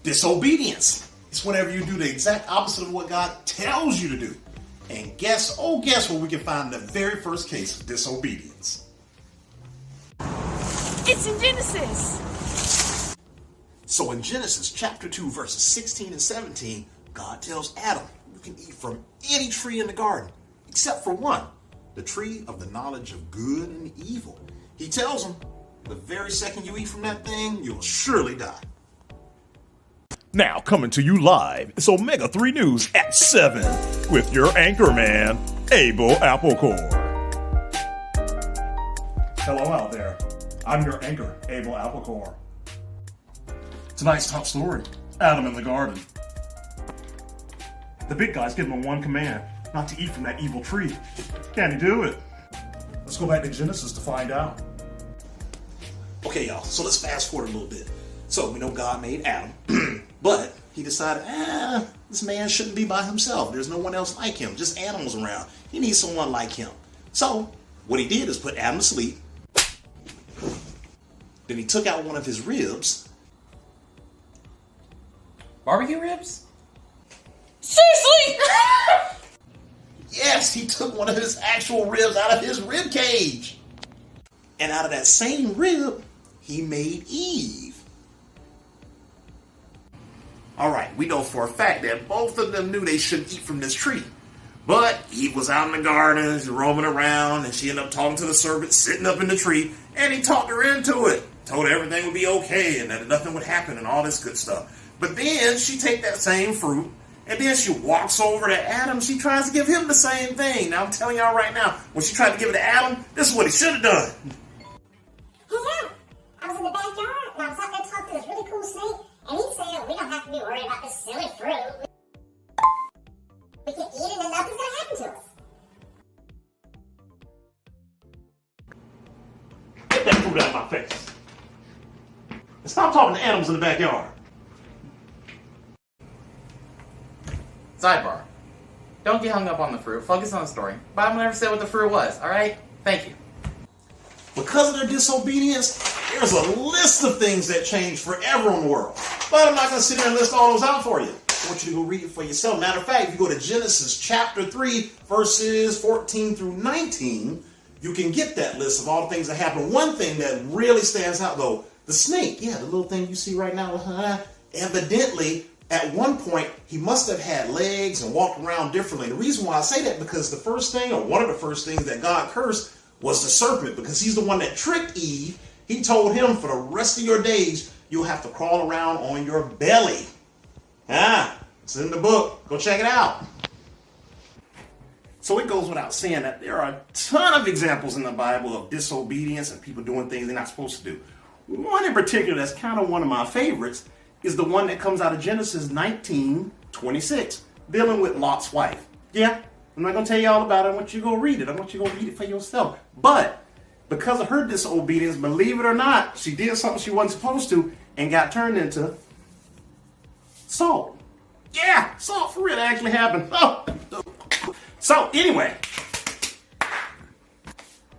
Disobedience. It's whenever you do the exact opposite of what God tells you to do. And guess where we can find the very first case of disobedience? It's in Genesis. So in Genesis chapter 2, verses 16 and 17, God tells Adam, you can eat from any tree in the garden, except for one, the tree of the knowledge of good and evil. He tells him, the very second you eat from that thing, you'll surely die. Now coming to you live, it's Omega 3 News at 7 with your anchor man, Abel Applecore. Hello out there. I'm your anchor, Abel Applecore. Tonight's top story, Adam in the garden. The big guy's given him one command, not to eat from that evil tree. Can he do it? Let's go back to Genesis to find out. Okay, y'all, so let's fast forward a little bit. So we know God made Adam, but he decided, this man shouldn't be by himself. There's no one else like him, just animals around. He needs someone like him. So what he did is put Adam to sleep. Then he took out one of his ribs. Barbecue ribs? Seriously? Yes, he took one of his actual ribs out of his rib cage. And out of that same rib, he made Eve. All right, we know for a fact that both of them knew they shouldn't eat from this tree. But Eve was out in the garden, roaming around, and she ended up talking to the serpent sitting up in the tree, and he talked her into it. Told her everything would be okay and that nothing would happen and all this good stuff. But then she take that same fruit, and then she walks over to Adam. She tries to give him the same thing. Now I'm telling y'all right now, when she tried to give it to Adam, this is what he should have done. Hey, Adam, I was in the backyard, and I was out there talking to this really cool snake, and he said, we don't have to be worried about this silly fruit. We can eat it and nothing's going to happen to us. Get that fruit out of my face. And stop talking to animals in the backyard. Sidebar. Don't get hung up on the fruit. Focus on the story. Bible never said what the fruit was, alright? Thank you. Because of their disobedience, there's a list of things that changed forever in the world. But I'm not going to sit here and list all those out for you. I want you to go read it for yourself. Matter of fact, if you go to Genesis chapter 3, verses 14 through 19, you can get that list of all the things that happened. One thing that really stands out, though, the snake. Yeah, the little thing you see right now. Evidently, at one point, he must have had legs and walked around differently. The reason why I say that, because the first thing, or one of the first things that God cursed was the serpent, because he's the one that tricked Eve. He told him, for the rest of your days, you'll have to crawl around on your belly. It's in the book. Go check it out. So it goes without saying that there are a ton of examples in the Bible of disobedience and people doing things they're not supposed to do. One in particular that's kind of one of my favorites is the one that comes out of Genesis 19:26, dealing with Lot's wife. Yeah, I'm not going to tell you all about it. I want you to go read it. I want you to go read it for yourself. But because of her disobedience, believe it or not, she did something she wasn't supposed to and got turned into salt. Yeah, salt for real. It actually happened. Oh. So anyway,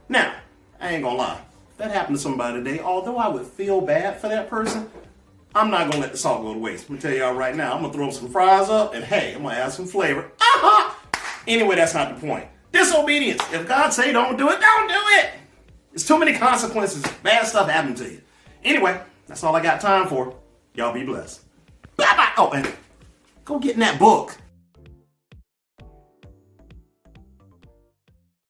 now, I ain't going to lie. If that happened to somebody today, although I would feel bad for that person, I'm not going to let the salt go to waste. I'm going to tell y'all right now, I'm going to throw some fries up, and hey, I'm going to add some flavor. Anyway, that's not the point. Disobedience. If God say don't do it, don't do it. There's too many consequences. Bad stuff happened to you. Anyway, that's all I got time for. Y'all be blessed. Bye-bye. Oh, and go get in that book.